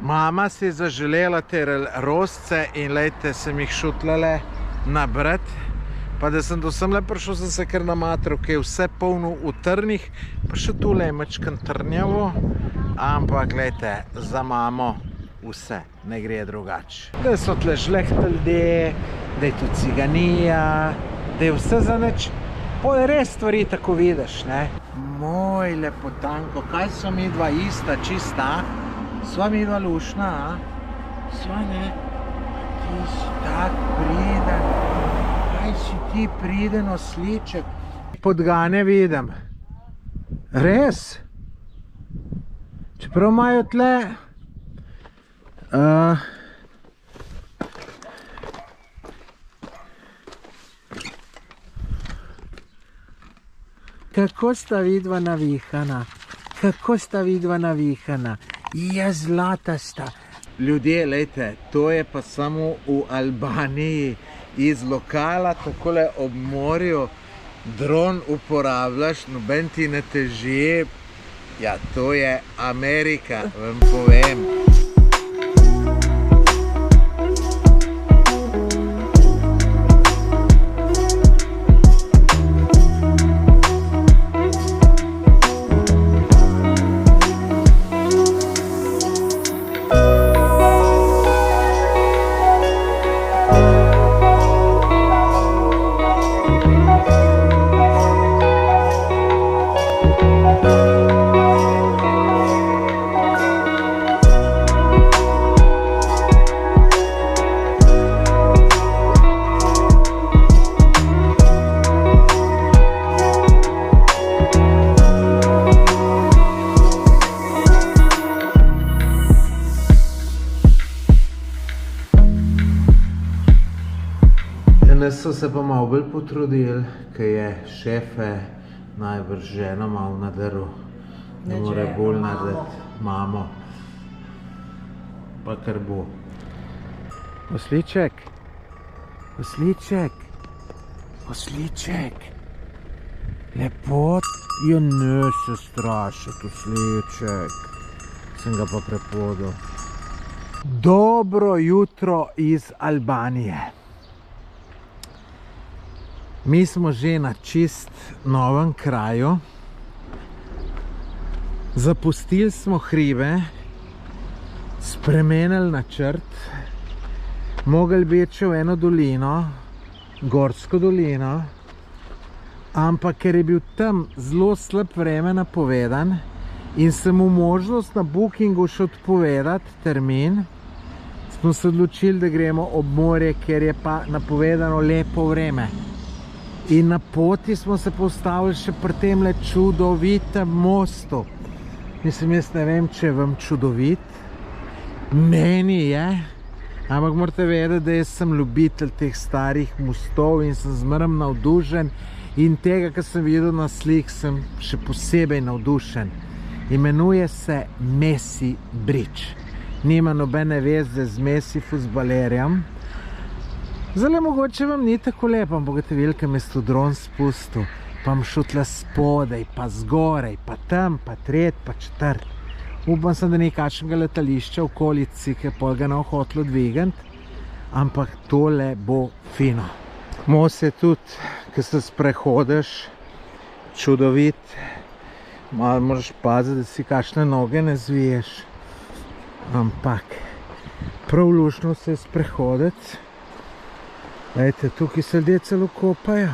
Mama si je zaželela te rozce in lejte, sem jih šutlale nabrati. Pa da sem do semle prišel, sem se kar namatral, ki je vse polno v trnih, pa še tule je mačkan trnjavo, ampak gledajte, za mamo vse, ne gre drugače. Da so tle žlehte ljudje, da je tu ciganija, da je vse za nič. Pol res stvari tako vidiš, ne? Moj lepotanko, kaj so mi dva ista, čista? Sva mi dva lušna, a? Sva ne? Ti si tak priden. Kaj si ti priden osliček? Podgane vidim. Res? Čeprav imajo tle kako sta vidva navihana? Kako sta vidva navihana? Ja, zlata sta. Ljudje, lejte, to je pa samo v Albaniji. Iz lokala, takole ob morju, dron uporabljaš, noben ti ne teži. Ja, to je Amerika, vam povem. Danes so se pa malo bolj potrudili, ker je šefe najbrž ženo malo nadrl. Ne more bolj narediti mamo. Pa kar bo. Osliček, osliček, osliček. Lepot, jo ne se strašiti, osliček. Sem ga pa prepodil. Dobro jutro iz Albanije. Mi smo že na čist novem kraju. Zapustili smo hribe, spremenili načrt, mogli biti v eno dolino, gorsko dolino, ampak ker je bil tam zelo slab vreme napovedan in sem v možnost na Bookingu še odpovedati termin, smo se odločili, da gremo ob morje, ker je pa napovedano lepo vreme. In na poti smo se postavili še pri temle čudovitem mostu. Mislim, jaz ne vem, če je vam čudovit. Meni je. Ampak morate vedeti, da jaz sem ljubitelj teh starih mostov in sem zmeraj navdušen. In tega, kar sem videl na slik, sem še posebej navdušen. Imenuje se Messi Bridge. Nima nobene veze z Messi fuzbalerjem. Zdaj, mogoče vam ni tako lepo, ampak boste videli, kam je to dron spustil, pa bom šel tle spodaj, pa zgorej, pa tam, pa tret, pa četrt. Upam sem, da ni kakšnega letališča v okolici, ki je pol ga ne hotelo dvigati, ampak tole bo fino. Most je tudi, ko se sprehodiš, čudovit. Malo moraš paziti, da si kakšne noge ne zviješ. Ampak prav luštno se je sprehoditi. Lejte, tukaj se ljudje celo kopajo.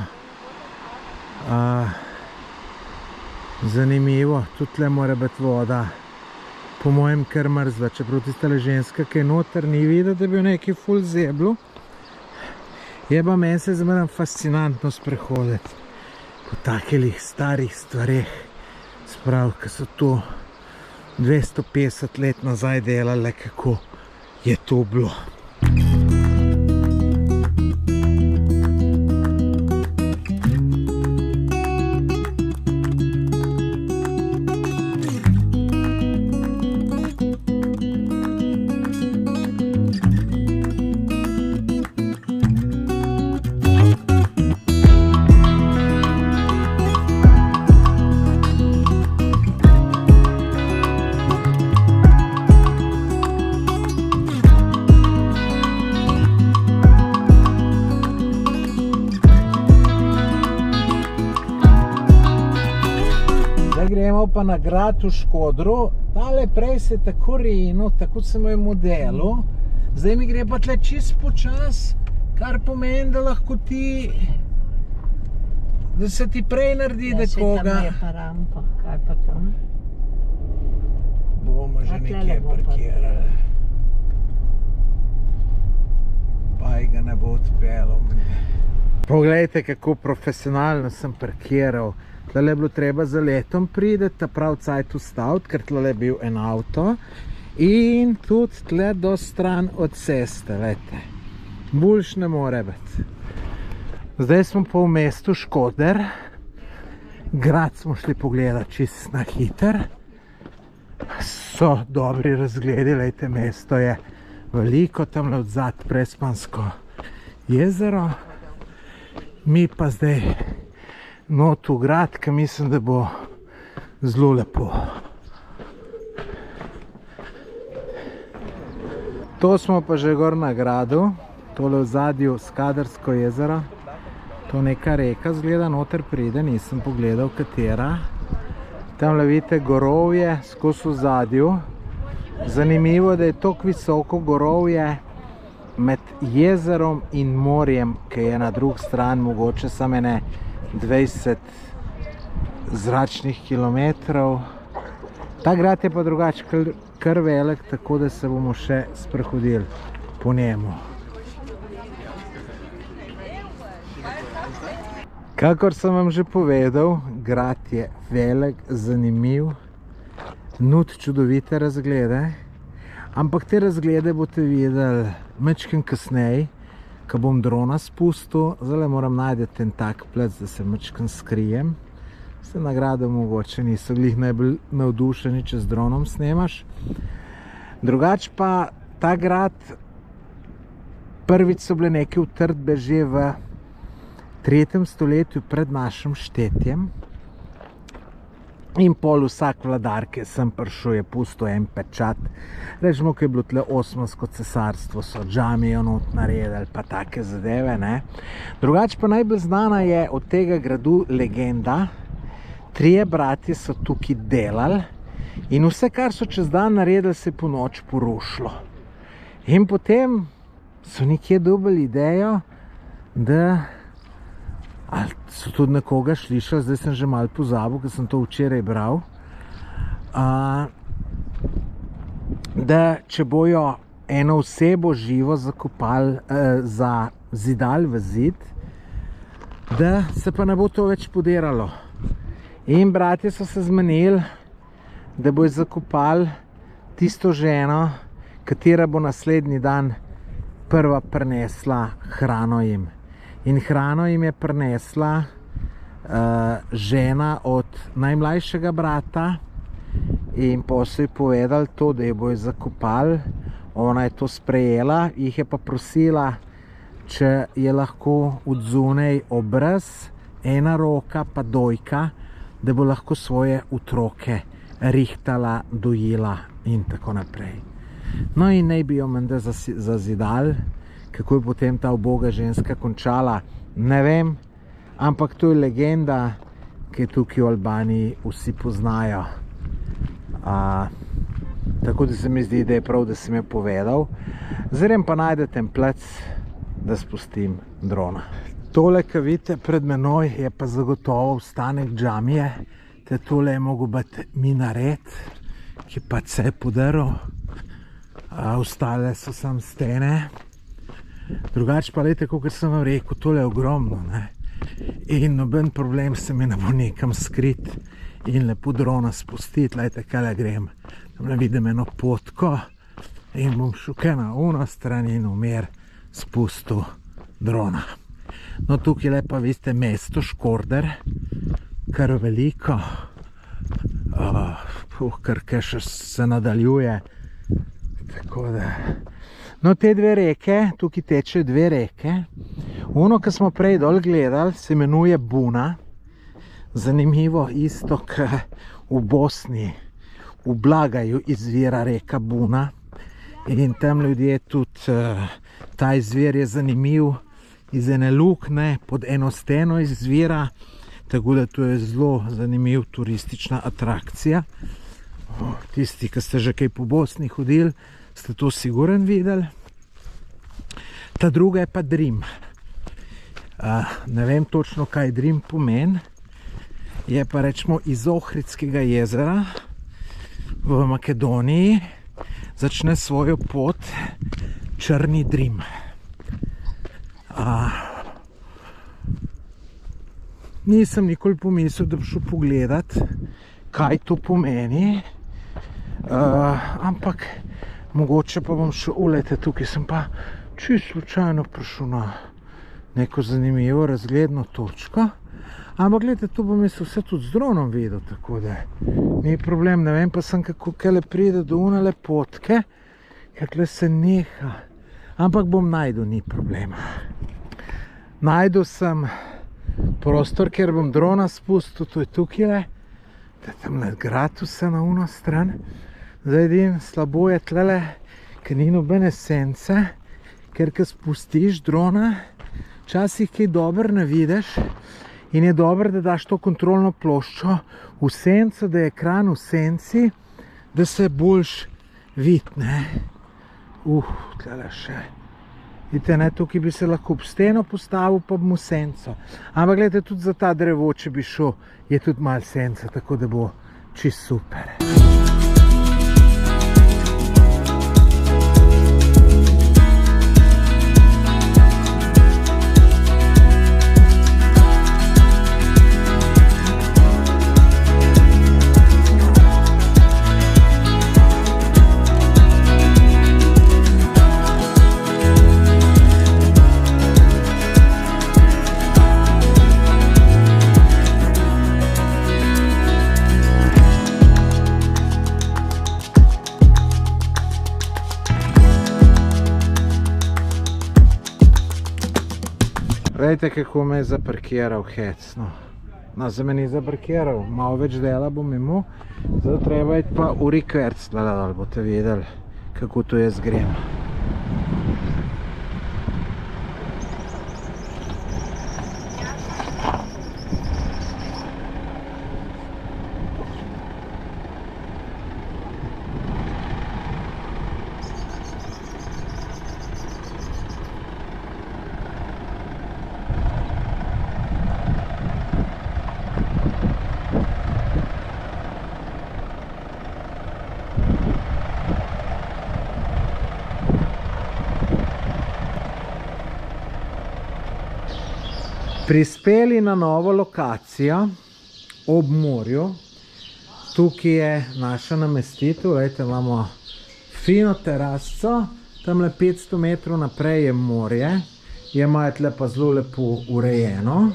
Zanimivo, tudi tle mora biti voda. Po mojem kar mrzla, čeprav tista ženska, ki je noter, ni videti, da bi jo nekaj ful zeblo. Je pa meni se zmeraj fascinantno sprehoditi po takih starih stvareh. Sprav, ki so to 250 let nazaj delali, kako je to bilo. pa na grad v Škodru, tale prej se tako rejno, tako se moj modelu, zdaj mi gre pa tle čist počas, kar pomeni, da lahko ti, da se ti prej naredi nekoga. Tam je pa rampa, kaj pa tam? Bomo že nekje parkirali. Pa ga ne bo odpeljal. Poglejte, kako profesionalno sem parkiral. Tle je bilo treba za letom prideti, ta prav cajt ustaviti, ker tle je bil en avto. In tudi tle do stran od ceste, vete. Boljš ne more biti. Zdaj smo pa v mestu Škoder. Grad smo šli pogledati čist na hiter. So dobri razgledi, lejte, mesto je veliko, tamle odzad Prespansko jezero. Mi pa zdaj not v grad, ki mislim, da bo zelo lepo. To smo pa že gor na gradu, tole v zadju Skadarsko jezero. To neka reka zgleda, noter pride, nisem pogledal katera. Tamle vidite gorovje skozi v zadju. Zanimivo, da je toliko visoko gorovje med jezerom in morjem, ki je na drug stran mogoče samo 20 zračnih kilometrov. Ta grad je pa drugače kar velik, tako da se bomo še sprehodili po njemu. Kakor sem vam že povedal, grad je velik, zanimiv, nud čudovite razglede, ampak te razglede boste videli majčkeno kasneje, ko bom drona spustil. Zdaj moram najti en tak plec, da se majčkeno skrijem. Se na gradu mogoče niso glih najbolj navdušeni, če z dronom snemaš. Drugače pa ta grad, prvič so bile neke utrdbe že v 3. stoletju pred našim štetjem. In pol vsak vladar, ki je sem prišel, je pustil en pečat. Rečemo, ko je bilo tle Osmansko cesarstvo, so džamijo not naredili, pa take zadeve, ne. Drugače pa najbolj znana je od tega gradu legenda. 3 bratje so tukaj delali in vse, kar so čez dan naredili, se je po noč porušilo. In potem so nekje dobili idejo, da ali so tudi nekoga slišali, zdaj sem že malo pozabil, ker sem to včeraj bral, da če bojo eno osebo živo zakopali, zidali v zid, da se pa ne bo to več podiralo. In bratje so se zmenili, da bojo zakopali tisto ženo, katera bo naslednji dan prva prinesla hrano jim. In hrano jim je prinesla žena od najmlajšega brata in pa so ji povedali to, da jo bojo zakopali. Ona je to sprejela, jih je pa prosila, če je lahko odzunaj obraz, ena roka pa dojka, da bo lahko svoje otroke rihtala, dojila in tako naprej. No in naj bi jo menda zazidali. Kako je potem ta uboga ženska končala, ne vem, ampak to je legenda, ki je tukaj v Albaniji vsi poznajo. Tako da se mi zdi, da je prav, da sem jo povedal. Zdaj pa najdete en plec, da spustim drona. Tole, ki vidite pred menoj, je pa zagotovo ostanek džamije. Tole je mogel biti minaret, ki pa se je podaril. Ostale so samo stene. Drugače pa, lejte, kot sem vam rekel, tole je ogromno, ne. In noben problem se mi ne bo nekam skrit in lepo drona spustiti. Lejte, kaj grem. Tam vidim eno potko in bom šel kaj na ono stran in umer spustil drona. No, tukaj lepa, veste, mesto Škoder, kar veliko, kar še se nadaljuje. Tako da... No, te 2 reke, tukaj teče 2 reke. Ono, ki smo prej dol gledali, se imenuje Buna. Zanimivo, isto, k v Bosni, v Blagaju izvira reka Buna. In tam ljudje tudi, ta izvir je zanimiv, iz ene lukne pod eno steno izvira. tako da to je zelo zanimiv turistična atrakcija. Tisti, ki ste že kaj po Bosni hodili, ste to sigurno videli. Ta druga je pa Drim. Ne vem točno, kaj Drim pomeni. Je pa rečemo iz Ohridskega jezera v Makedoniji začne svojo pot Črni Drim. Nisem nikoli pomislil, da bi šel pogledat, kaj to pomeni, ampak mogoče pa bom šel, ulejte, tukaj sem pa čisto slučajno prišel na neko zanimivo razgledno točko, ampak gledajte, to bom jaz vse tudi z dronom videl, tako da ni problem, ne vem pa sem, kako kele pride do unele potke, kakle se neha, ampak bom najdel, ni problema. Najdel sem prostor, kjer bom drona spustil, to je tukaj, da tam nad grad vse na uno stran. Zdaj edin slabo je tlele, ker ni nobene sence, ker ko spustiš drona, včasih kaj dobro ne vidiš in je dobro, da daš to kontrolno ploščo v senco, da je ekran v senci, da se boljš vidi, ne. Tlele še. Vidite, ne, tukaj bi se lahko ob steno postavil, pa bom v senco. Ampak gledajte, tudi za ta drevo, če bi šel, je tudi malo senca, tako da bo čisto super. Vejte, kako me je zaparkiral hecno. No, za me ni zaparkiral, malo več dela bom imel, zato treba iti pa v reverse, da boste videli, kako to jaz grem. Prispeli na novo lokacijo ob morju. Tukaj je naša namestitev, gledajte, imamo fino terasco, tamle 500 metrov naprej je morje, je majetle pa zelo lepo urejeno.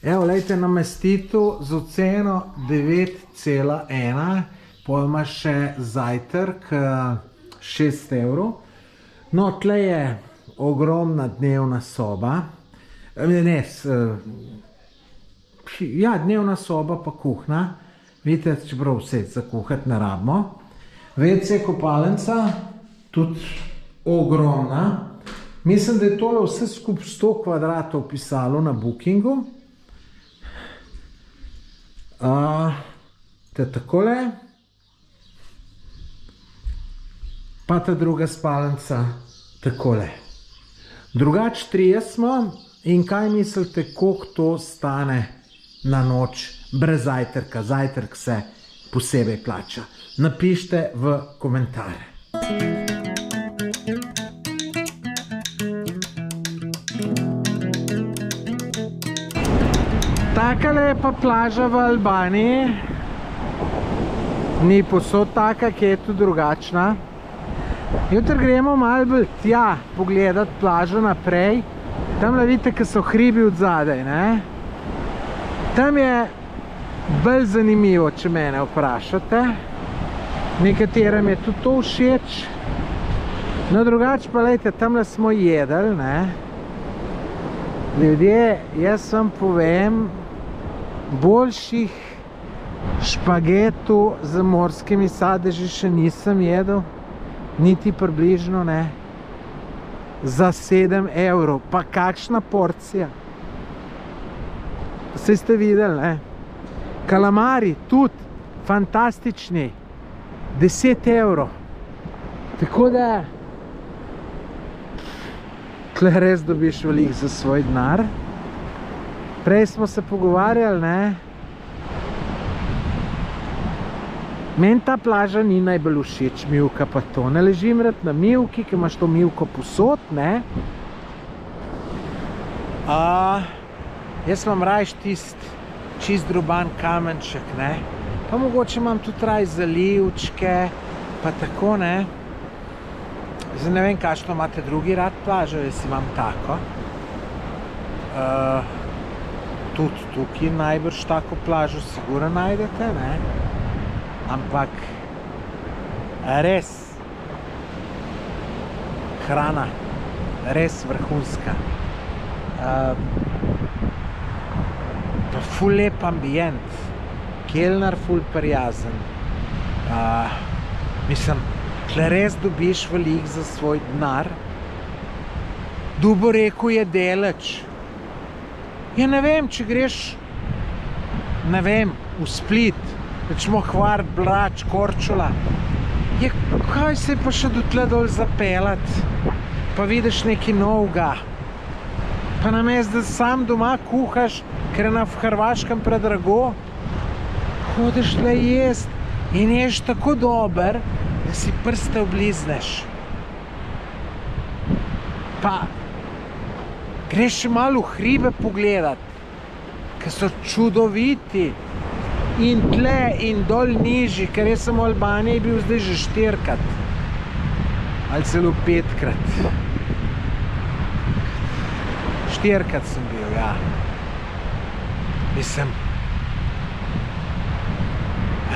Evo, gledajte, namestitev z oceno 9,1, potem ima še zajtrk 6 evrov. No, tle je ogromna dnevna soba. Dnevna soba pa kuhna. Vidite, čeprav vse za kuhati ne rabimo. WC kopalnica, tudi ogromna. Mislim, da je tole vse skupaj 100 kvadratov pisalo na Bookingu. Te takole. Pa ta druga spalnica takole. Drugač trije smo. In kaj mislite, koliko to stane na noč brez zajtrka? Zajtrk se posebej plača. Napišite v komentarje. Takale je pa plaža v Albaniji. Ni posod taka, ki je tu drugačna. Jutri gremo malo bolj tja pogledati plažo naprej. Tamle vidite, ki so hribi od zadaj, ne? Tam je bolj zanimivo, če mene vprašate. Nekaterim je tudi to všeč. No, drugače pa, gledajte, tamle smo jedli, ne? Ljudje, jaz vam povem, boljših špagetov z morskimi sadeži še nisem jedel. Niti približno, ne? Za 7 evrov, pa kakšna porcija. Saj ste videli, ne? Kalamari, tudi fantastični, 10 evrov. Tako da tle res dobiš veliko za svoj denar. Prej smo se pogovarjali, ne? Meni ta plaža ni najbolj všeč, mivka pa to. Ne ležim rad na mivki, ki imaš to mivko posod, ne? Jaz imam rajš čist droban kamenček, ne? Pa mogoče imam tudi raj zalivčke, pa tako, ne? Zdaj ne vem, kakšno imate drugi rad plažo, jaz imam tako. Tudi tukaj najbrž tako plažo sigurno najdete, ne? Ampak res hrana, res vrhunska. Ful lep ambient, kelner ful prijazen. Mislim, tle res dobiš veliko za svoj denar. Dubo rekel je deleč. Ja ne vem, če greš, ne vem, v Split, rečemo Hvar, Brač, Korčula. Ja, kaj se pa še do tle dol zapelat? Pa vidiš nekaj novega. Pa namesto, da sam doma kuhaš, ker je na Hrvaškem predrago, hodiš tle jest in ješ tako dober, da si prste oblizneš. Pa greš še malo v hribe pogledat, ker so čudoviti. In tle in dol nižji, ker jaz sem v Albaniji bil zdaj že 4-krat. Ali celo 5-krat. 4-krat sem bil, ja. Mislim,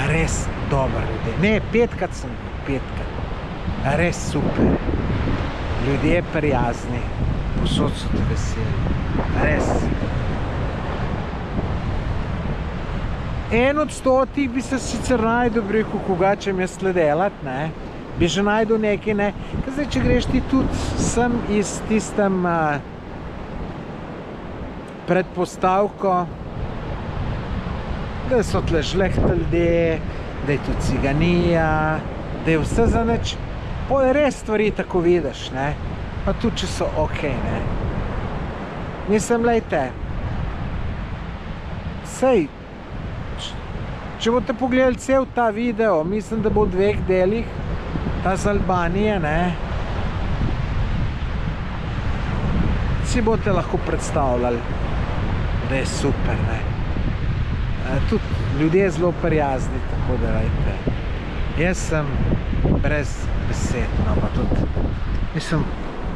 res dober ljudje. Ne, 5-krat sem bil, 5-krat. Res super. Ljudje prijazni, posod so te veseli. Res. 1 od 100 bi se sicer najdel, bi rekel, koga če mi je sledelat, ne? Bi že najdel nekaj, ne? Ker zdaj, če greš ti tudi sem iz tistem predpostavko, da so tle žlehta ljudje, da je tudi ciganija, da je vse za nič. Pol res stvari tako vidiš, ne? Pa tudi, če so okej, ne? Mislim, lejte, sej, če boste pogledali cel ta video, mislim, da bo v 2 delih, ta z Albanije, ne? Si boste lahko predstavljali, da je super, ne? Tudi ljudje zelo prijazni, tako da lejte. Jaz sem brez besed, no pa tudi, mislim,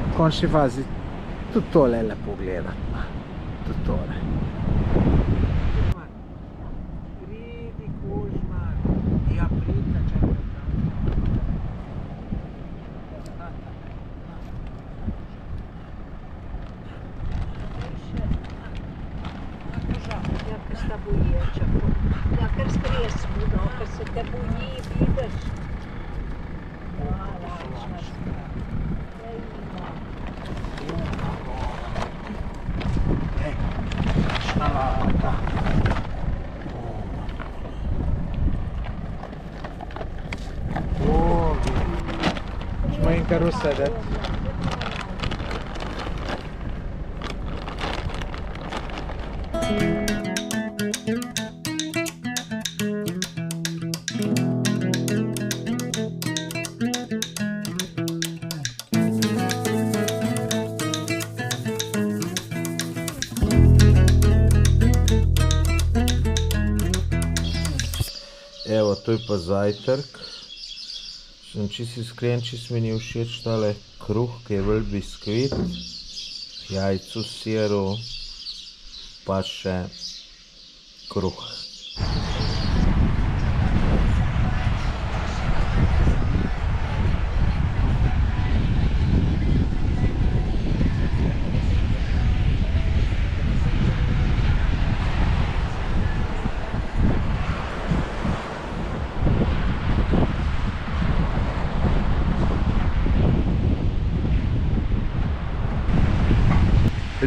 v končni fazi, tudi tole je lepo gledati, no? Tudi tole. Kar usedeti. Evo, to je pa zajtrk. Sem čisto iskren, čisto mi ni všeč tale kruh, ki je bolj biskvit, jajcu, siru, pa še kruh.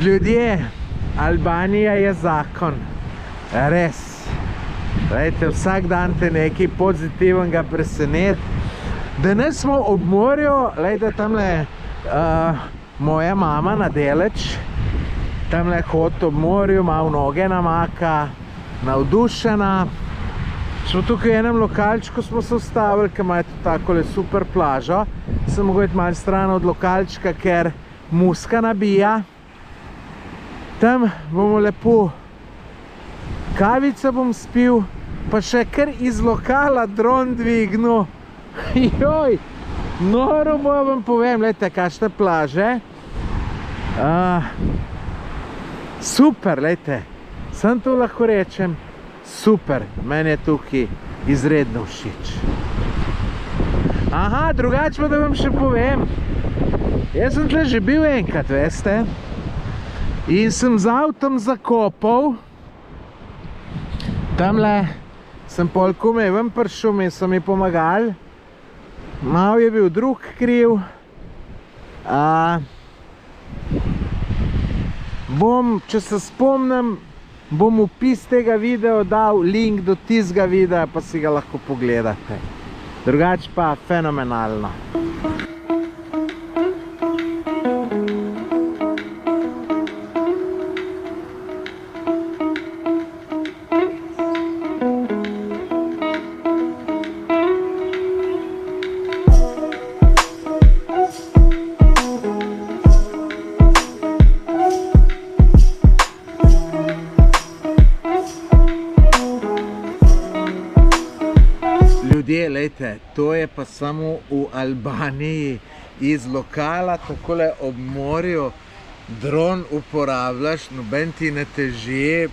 Ljudje, Albanija je zakon. Res. Glejte, vsak dan te nekaj pozitivnega preseneti. Danes smo ob morju, glejte, tamle moja mama na deleč, tamle hod ob morju, malo noge namaka, navdušena. Smo tukaj v enem lokalčku smo se ustavili, ki ima takole super plažo. Sem mogel iti malo stran od lokalčka, ker muska nabija. Tam bomo lepo kavico bom spil, pa še kar iz lokala dron dvignil. Joj, noro bo vam povem, gledajte, kakšne plaže. Super, gledajte, sem to lahko rečem, super, meni je tukaj izredno všeč. Aha, drugače pa da vam še povem, jaz sem tle že bil enkrat, veste, in sem z avtom zakopal. Tamle sem pol komaj ven prišel in so mi pomagali. Malo je bil drug kriv. Če se spomnim, bom v opis tega videa dal link do tistega videa, pa si ga lahko pogledate. Drugače pa fenomenalno. Ljudje, lejte, to je pa samo v Albaniji. Iz lokala, takole ob morju, dron uporabljaš, noben ti ne teži.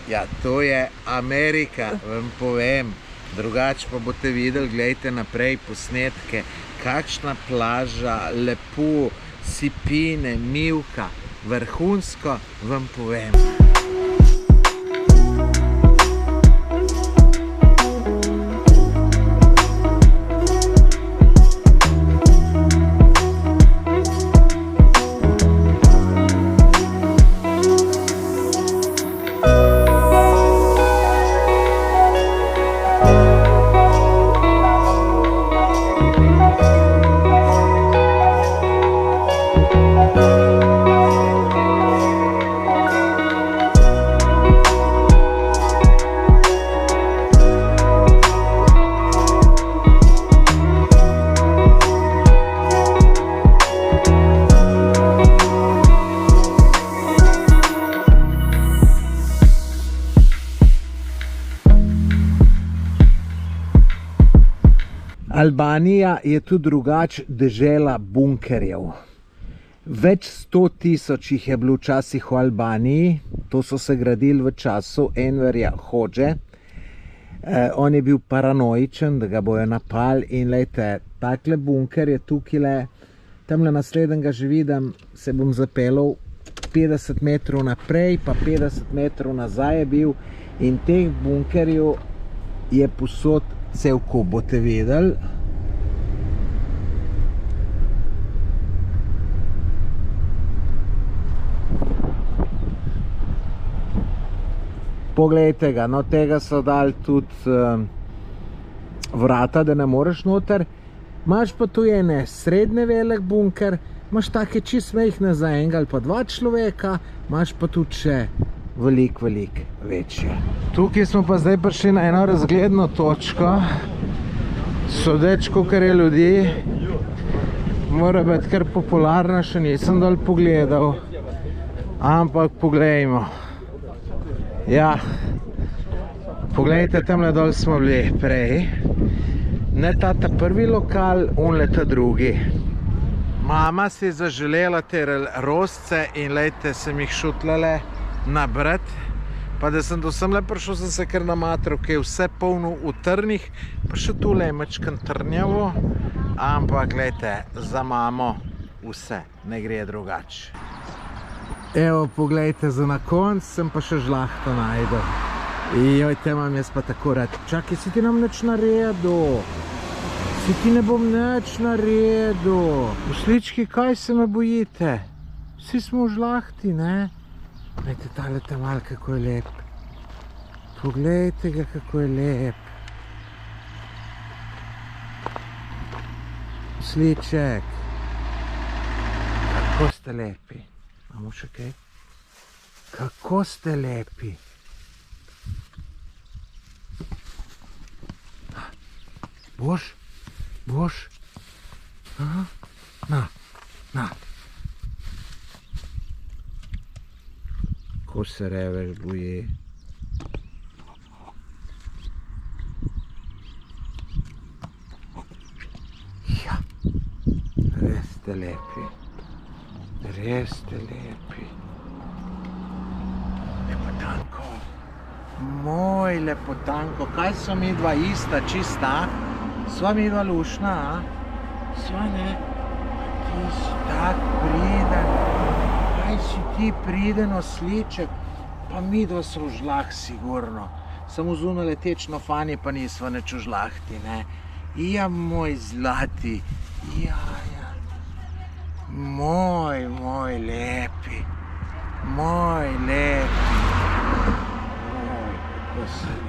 Ja, to je Amerika, vam povem. Drugače pa boste videli, gledajte naprej posnetke. Kakšna plaža, lepo, sipine, mivka, vrhunsko, vam povem. Albanija je tudi drugače dežela bunkerjev. Več 100 000 jih je bilo včasih v Albaniji, to so se gradili v času Enverja Hodže. On je bil paranoičen, da ga bojo napali in lejte, takle bunker je tukaj, tamle naslednjega že vidim, se bom zapeljal 50 metrov naprej, pa 50 metrov nazaj je bil in teh bunkerjev je posod cel kup, boste videli. Poglejte ga, no tega so dali tudi vrata, da ne moreš noter. Imaš pa tu ene srednje velik bunker, imaš take čist mehne za enega ali pa dva človeka, imaš pa tudi še veliko večje. Tukaj smo pa zdaj prišli na eno razgledno točko. Sodeč, kakor je ljudi, mora biti kar popularna, še nisem dol pogledal. Ampak poglejmo. Ja, poglejte, tamle dol smo bili prej. Ne ta prvi lokal, unle ta drugi. Mama si je zaželela te rozce in lejte, sem jih šutlale nabrati, pa da sem do semle prišel, sem se kar namatral, ki je vse polno v trnih, pa še tule je mačkan trnjavo, ampak gledajte, za mamo vse, ne gre drugače. Evo, poglejte, za na konc sem pa še žlahto najdel. Joj, te imam jaz pa tako rad. Čakaj, si ti nam nič naredil? Si ti ne bom nič naredil? Pošlički, kaj se me bojite? Vsi smo v žlahti, ne? Glejte, tale tamal, kako je lep. Poglejte ga, kako je lep. Sliček. Kako ste lepi. Imamo še kaj? Kako ste lepi. Boš? Boš? Aha. Na. Ko se revež boji. Ja, res ste lepi. Res ste lepi. Lepotanko. Moj lepotanko. Kaj so mi dva ista, čista? Sva mi dva lušna, a? Sva ne? Ti si tak priden. Kaj si ti priden osliček? Pa mi dva so v žlah sigurno. Samo zunaj leteč na fani pa nisva neč v žlahti, ne? Ja, moj zlati. Ja. Moj lepi. Moj lepi. Moj, kako se lepi.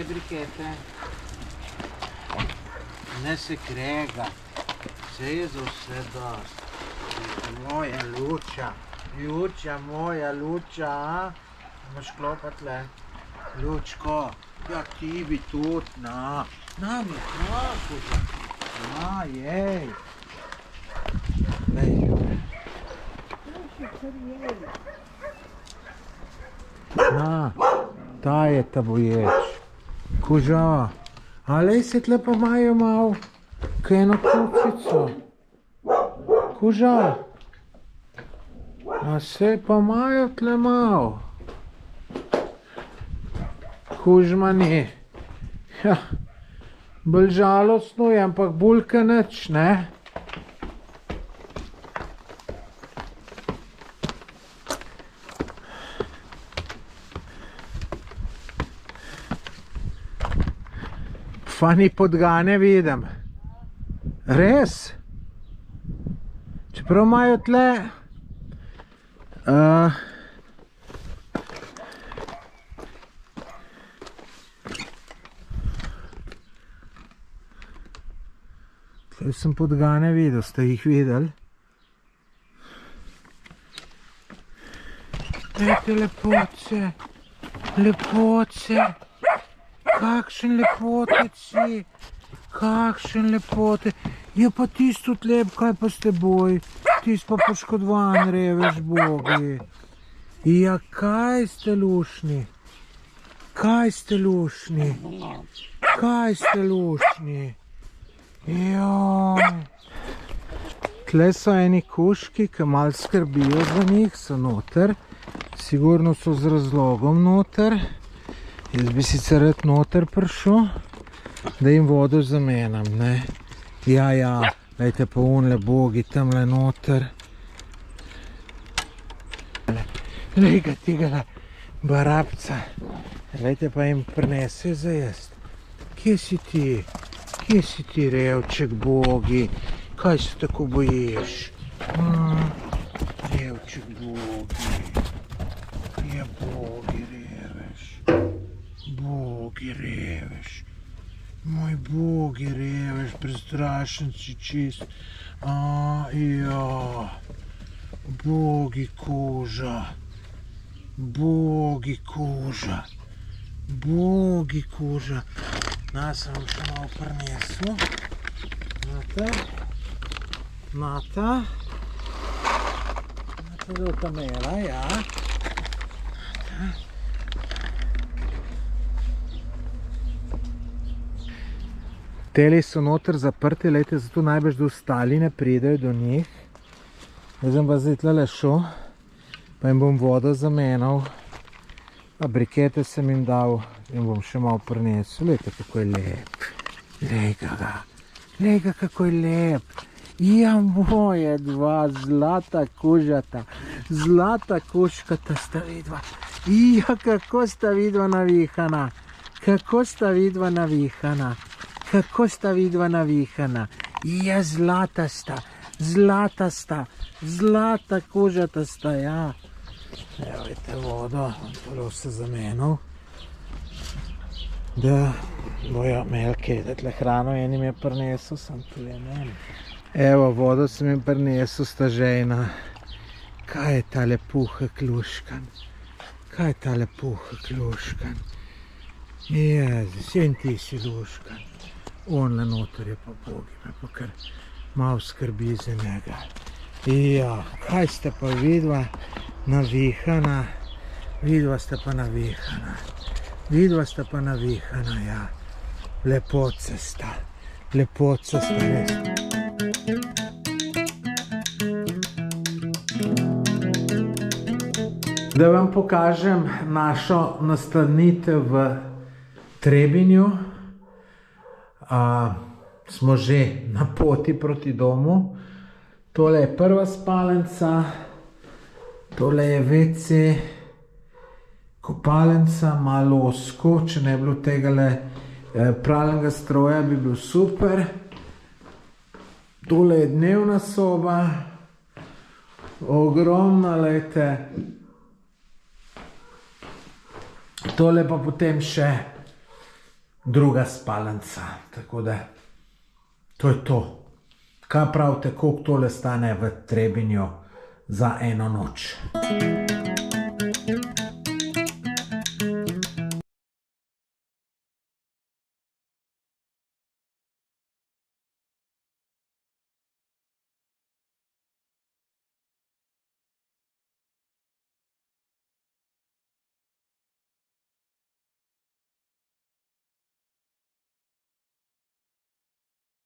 Brikete. Ne se krega, vse je za vse dost. Moja Luča, moja Luča, imaš klopat le? Lučko, ja ti bi tudi, na mi klopu, jej. Lej. Na, ta je ta boječ. Kuža, ali se tle pa imajo malo kaj eno kucico? Kuža, a se pa imajo tle malo? Kužmani, ja, bolj žalostno je, ampak bolj ka nič, ne? Fani podgane vidim. Res? Čeprav imajo tle tle sem podgane videl, ste jih videli? Ejte lepoce, lepoce. Kakšen lepotec si, kakšen lepotec. Je pa tisto tlep, kaj pa ste boj, tist pa poškodovan revež, bogi. Ja, kaj ste lušni, kaj ste lušni, kaj ste lušni. Joj. Tle so eni kužki, ki malo skrbijo za njih, so noter. Sigurno so z razlogom noter. Jaz bi sicer rad noter prišel, da jim vodo zamenjam, ne. Ja, lejte pa unle bogi tamle noter. Lej ga tega barabca. Lejte pa jim prinese za jest. Kje si ti? Kje si ti, revček bogi? Kaj se tako bojiš? Revček bogi. Je bogi revež. Bogi revež. Moj bogi revež, prestrašen si čist. Ja. Bogi koža. Bogi koža. Bogi koža. Na, sem vam še malo prinesel. Nata. Vedo kamera, ja. Teli so noter zaprti, lejte, zato najbrž do ostali ne pridejo do njih. Jaz sem pa zdaj tlele šel, pa jim bom vodo zamenjal, a brikete sem jim dal in bom še malo prinesel. Lejte, kako je lep. Lej ga, kako je lep. Ja, moje dva zlata kužata, zlata kuškata sta vidva. Ja, kako sta vidva navihana, kako sta vidva navihana, kako sta vidva navihana. Ja, zlata sta, zlata kužata sta, ja. Evo, vidite vodo, tole vse zamenjal. Da bojo imeli kaj, da tle hrano enim je prinesel, sem tule meni. Evo, vodo sem jim prinesel, sta žejna. Kaj je tale puha kluškan? Kaj je tale puha kluškan? Jezus, in ti si luškan. Onle notor je pa Bogi, me pa kar malo skrbi za njega. Ja, kaj ste pa vidva navihana? Vidva ste pa navihana. Vidva sta pa navihana, ja. Lepoce sta, res. Da vam pokažem našo nastanitev v Trebinju. Smo že na poti proti domu. Tole je prva spalnica, tole je WC, kopalnica, malo osko, če ne bi bilo tegale pralnega stroja, bi bil super. Tole je dnevna soba, ogromna, lejte. Tole pa potem še druga spalnica, tako da to je to. Kaj pravite, koliko tole stane v Trebinju za eno noč?